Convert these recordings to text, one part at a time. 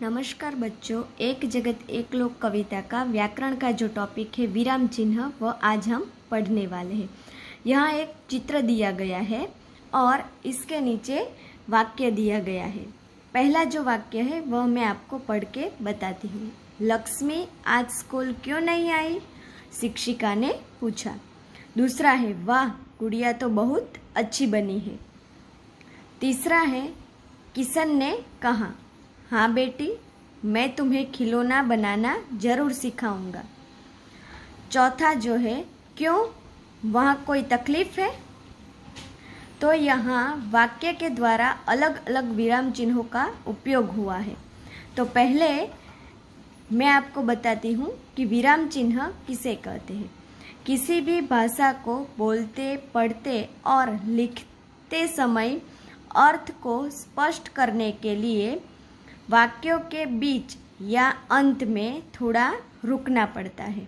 नमस्कार बच्चों, एक जगत एक लोक कविता का व्याकरण का जो टॉपिक है विराम चिन्ह, वह आज हम पढ़ने वाले हैं। यहाँ एक चित्र दिया गया है और इसके नीचे वाक्य दिया गया है। पहला जो वाक्य है वह मैं आपको पढ़ के बताती हूँ। लक्ष्मी आज स्कूल क्यों नहीं आई? शिक्षिका ने पूछा। दूसरा है, वाह गुड़िया तो बहुत अच्छी बनी है। तीसरा है, किशन ने कहा, हाँ बेटी, मैं तुम्हें खिलौना बनाना जरूर सिखाऊंगा। चौथा जो है, क्यों, वहाँ कोई तकलीफ है? तो यहाँ वाक्य के द्वारा अलग अलग विराम चिन्हों का उपयोग हुआ है। तो पहले मैं आपको बताती हूँ कि विराम चिन्ह किसे कहते हैं। किसी भी भाषा को बोलते, पढ़ते और लिखते समय अर्थ को स्पष्ट करने के लिए वाक्यों के बीच या अंत में थोड़ा रुकना पड़ता है।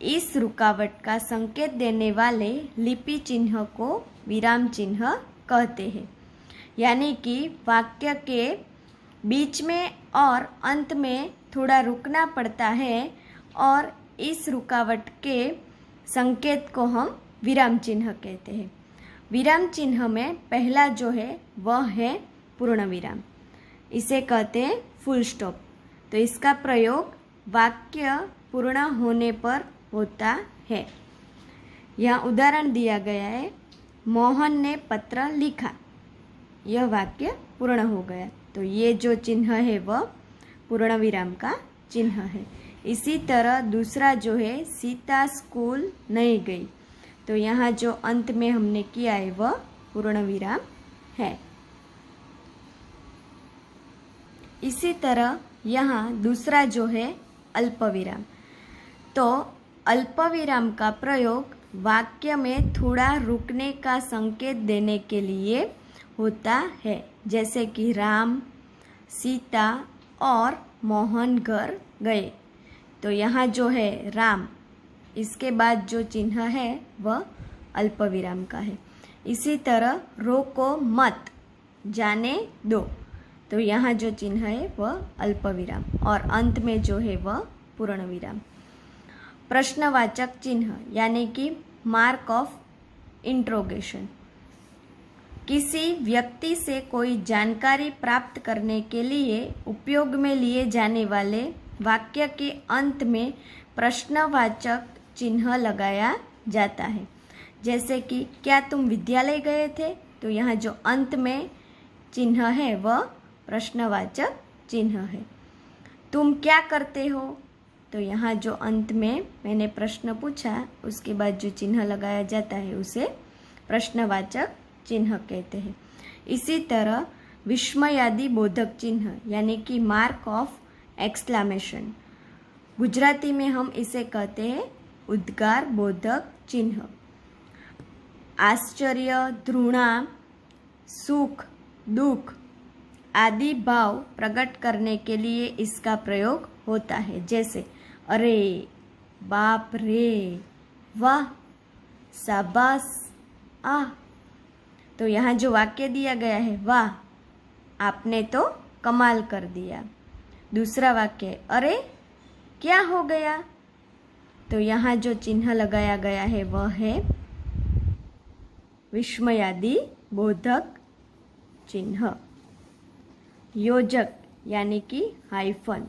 इस रुकावट का संकेत देने वाले लिपि चिन्ह को विराम चिन्ह कहते हैं। यानी कि वाक्य के बीच में और अंत में थोड़ा रुकना पड़ता है और इस रुकावट के संकेत को हम विराम चिन्ह कहते हैं। विराम चिन्ह में पहला जो है वह है पूर्ण विराम, इसे कहते हैं फुल स्टॉप। तो इसका प्रयोग वाक्य पूर्ण होने पर होता है। यहाँ उदाहरण दिया गया है, मोहन ने पत्र लिखा। यह वाक्य पूर्ण हो गया। तो ये जो चिन्ह है वह पूर्ण विराम का चिन्ह है। इसी तरह दूसरा जो है, सीता स्कूल नहीं गई। तो यहाँ जो अंत में हमने किया है वह पूर्ण विराम है। इसी तरह यहाँ दूसरा जो है अल्पविराम। तो अल्पविराम का प्रयोग वाक्य में थोड़ा रुकने का संकेत देने के लिए होता है, जैसे कि राम, सीता और मोहन घर गए। तो यहाँ जो है राम, इसके बाद जो चिन्ह है वह अल्पविराम का है। इसी तरह रोको मत, जाने दो। तो यहाँ जो चिन्ह है वह अल्पविराम और अंत में जो है वह पूर्ण विराम। प्रश्नवाचक चिन्ह यानी कि मार्क ऑफ इंट्रोगेशन। किसी व्यक्ति से कोई जानकारी प्राप्त करने के लिए उपयोग में लिए जाने वाले वाक्य के अंत में प्रश्नवाचक चिन्ह लगाया जाता है। जैसे कि क्या तुम विद्यालय गए थे? तो यहाँ जो अंत में चिन्ह है वह प्रश्नवाचक चिन्ह है। तुम क्या करते हो? तो यहाँ जो अंत में मैंने प्रश्न पूछा उसके बाद जो चिन्ह लगाया जाता है उसे प्रश्नवाचक चिन्ह कहते हैं। इसी तरह विस्मयादि बोधक चिन्ह यानी कि मार्क ऑफ एक्सक्लेमेशन, गुजराती में हम इसे कहते हैं उद्गार बोधक चिन्ह। आश्चर्य, घृणा, सुख, दुख आदि भाव प्रकट करने के लिए इसका प्रयोग होता है। जैसे अरे, बाप रे, वाह, शाबाश, आह। तो यहाँ जो वाक्य दिया गया है, वाह आपने तो कमाल कर दिया। दूसरा वाक्य, अरे क्या हो गया? तो यहाँ जो चिन्ह लगाया गया है वह है विस्मयादि बोधक चिन्ह। योजक यानी कि हाइफन,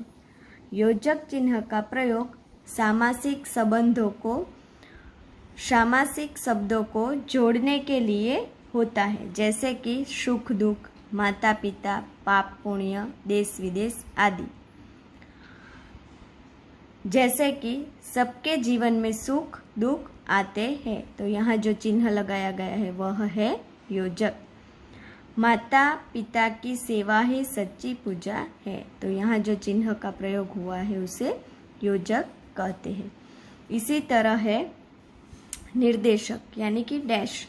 योजक चिन्ह का प्रयोग सामासिक शब्दों को जोड़ने के लिए होता है, जैसे कि सुख दुख, माता पिता, पाप पुण्य, देश विदेश आदि। जैसे कि सबके जीवन में सुख दुख आते हैं। तो यहाँ जो चिन्ह लगाया गया है वह है योजक। माता पिता की सेवा ही सच्ची पूजा है। तो यहाँ जो चिन्ह का प्रयोग हुआ है उसे योजक कहते हैं। इसी तरह है निर्देशक यानी कि डैश।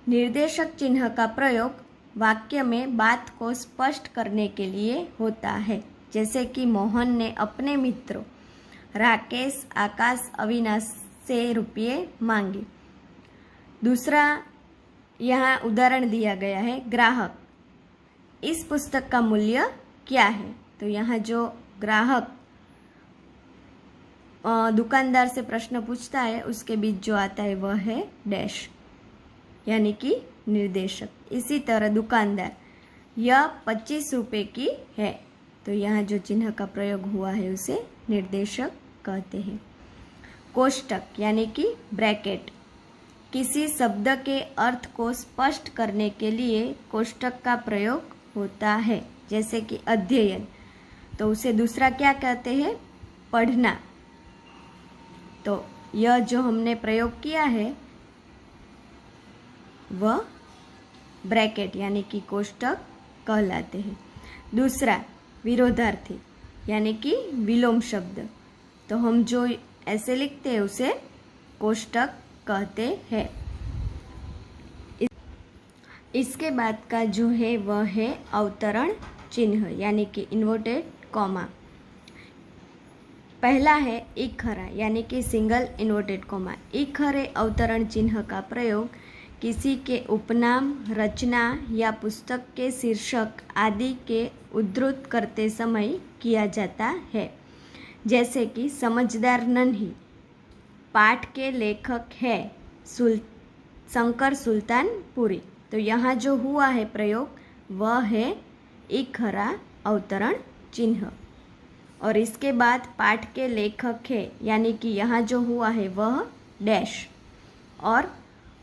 निर्देशक चिन्ह का प्रयोग वाक्य में बात को स्पष्ट करने के लिए होता है, जैसे कि मोहन ने अपने मित्रों राकेश, आकाश, अविनाश से रुपये मांगे। दूसरा यहाँ उदाहरण दिया गया है, ग्राहक, इस पुस्तक का मूल्य क्या है? तो यहाँ जो ग्राहक दुकानदार से प्रश्न पूछता है उसके बीच जो आता है वह है डैश, यानी कि निर्देशक। इसी तरह दुकानदार, यह 25 रुपये की है, तो यहाँ जो चिन्ह का प्रयोग हुआ है उसे निर्देशक कहते हैं। कोष्टक यानी कि ब्रैकेट, किसी शब्द के अर्थ को स्पष्ट करने के लिए कोष्टक का प्रयोग होता है, जैसे कि अध्ययन, तो उसे दूसरा क्या कहते हैं, पढ़ना। तो यह जो हमने प्रयोग किया है वह ब्रैकेट यानी कि कोष्टक कहलाते हैं। दूसरा विरोधार्थी यानी कि विलोम शब्द, तो हम जो ऐसे लिखते हैं उसे कोष्टक कहते हैं। इसके बाद का जो है वह है अवतरण चिन्ह यानी कि इन्वर्टेड कॉमा। पहला है इखरा यानी कि सिंगल इन्वर्टेड कॉमा। इखरे अवतरण चिन्ह का प्रयोग किसी के उपनाम, रचना या पुस्तक के शीर्षक आदि के उद्धृत करते समय किया जाता है, जैसे कि समझदार नन्ही, पाठ के लेखक है शंकर सुल्तानपुरी। तो यहाँ जो हुआ है प्रयोग वह है इखरा अवतरण चिन्ह। और इसके बाद पाठ के लेखक है यानी कि यहाँ जो हुआ है वह डैश, और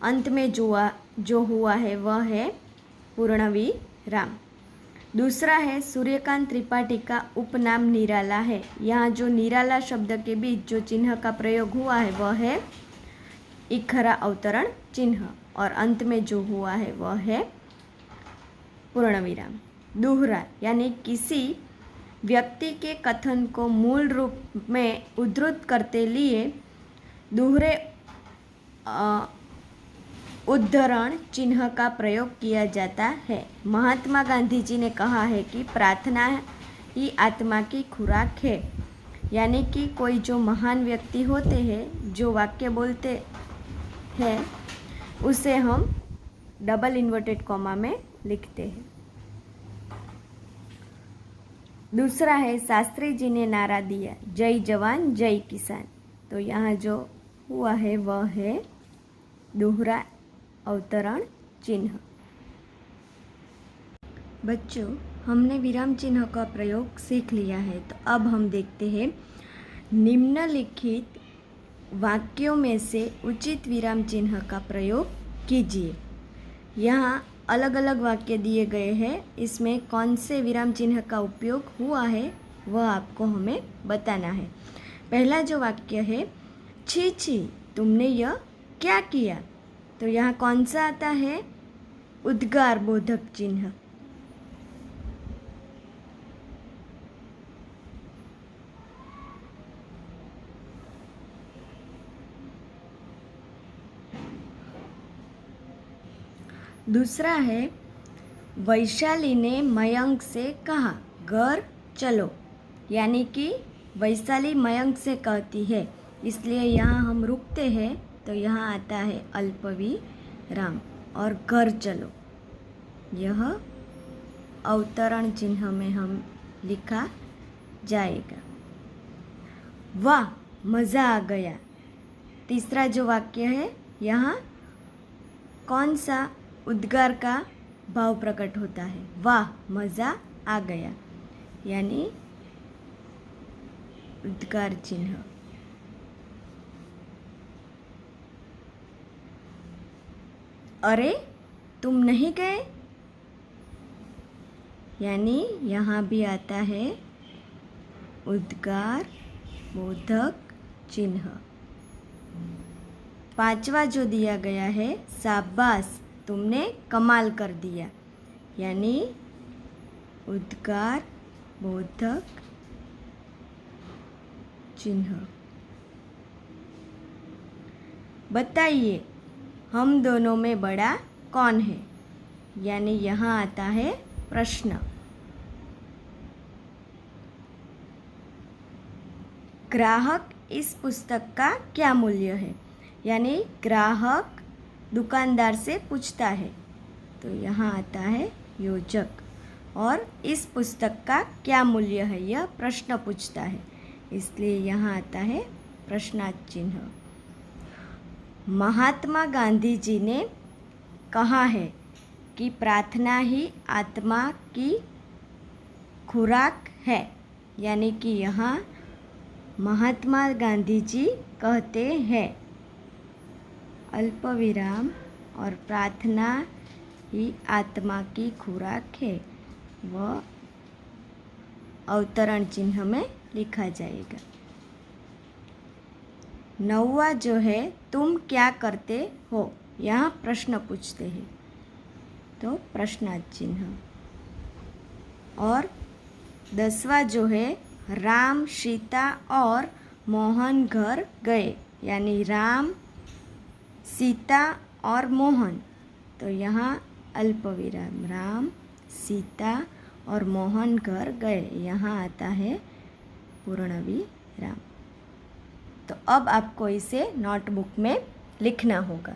अंत में जो हुआ है वह है पूर्णविराम। दूसरा है सूर्यकांत त्रिपाठी का उपनाम निराला है। यहाँ जो निराला शब्द के बीच जो चिन्ह का प्रयोग हुआ है वह है इखरा अवतरण चिन्ह, और अंत में जो हुआ है वह है पूर्णविराम। दोहरा यानी किसी व्यक्ति के कथन को मूल रूप में उद्धृत करते लिए दोहरे उद्धरण चिन्ह का प्रयोग किया जाता है। महात्मा गांधी जी ने कहा है कि प्रार्थना ही आत्मा की खुराक है, यानी कि कोई जो महान व्यक्ति होते हैं जो वाक्य बोलते हैं उसे हम डबल इन्वर्टेड कॉमा में लिखते हैं। दूसरा है शास्त्री जी ने नारा दिया, जय जवान जय किसान। तो यहाँ जो हुआ है वह है दोहरा अवतरण चिन्ह। बच्चों, हमने विराम चिन्ह का प्रयोग सीख लिया है, तो अब हम देखते हैं निम्नलिखित वाक्यों में से उचित विराम चिन्ह का प्रयोग कीजिए। यहाँ अलग अलग वाक्य दिए गए हैं, इसमें कौन से विराम चिन्ह का उपयोग हुआ है वह आपको हमें बताना है। पहला जो वाक्य है, छी छी तुमने यह क्या किया, तो यहाँ कौन सा आता है, उद्गार बोधक चिन्ह। दूसरा है, वैशाली ने मयंक से कहा घर चलो, यानी कि वैशाली मयंक से कहती है, इसलिए यहाँ हम रुकते हैं, तो यहाँ आता है अल्पविराम और घर चलो। यह अवतरण चिन्ह में हम लिखा जाएगा। वाह मज़ा आ गया। तीसरा जो वाक्य है, यहाँ कौन सा उद्गार का भाव प्रकट होता है, वाह मज़ा आ गया, यानी उद्गार चिन्ह। अरे तुम नहीं गए, यानी यहाँ भी आता है उद्गार बोधक चिन्ह। पांचवा जो दिया गया है, शाबाश तुमने कमाल कर दिया, यानी उद्गार बोधक चिन्ह। बताइए हम दोनों में बड़ा कौन है, यानी यहाँ आता है प्रश्न। ग्राहक इस पुस्तक का क्या मूल्य है, यानी ग्राहक दुकानदार से पूछता है, तो यहाँ आता है योजक। और इस पुस्तक का क्या मूल्य है, यह प्रश्न पूछता है, इसलिए यहाँ आता है प्रश्नार्थ चिन्ह। महात्मा गांधी जी ने कहा है कि प्रार्थना ही आत्मा की खुराक है, यानी कि यहाँ महात्मा गांधी जी कहते हैं अल्प विराम और प्रार्थना ही आत्मा की खुराक है, वह अवतरण चिन्ह में लिखा जाएगा। 9वां जो है तुम क्या करते हो, यहाँ प्रश्न पूछते हैं तो प्रश्नार्थ चिन्ह। और 10वां जो है राम सीता और मोहन घर गए, यानी राम सीता और मोहन, तो यहाँ अल्प विराम राम सीता और मोहन घर गए, यहाँ आता है पूर्ण विराम। तो अब आपको इसे नोटबुक में लिखना होगा।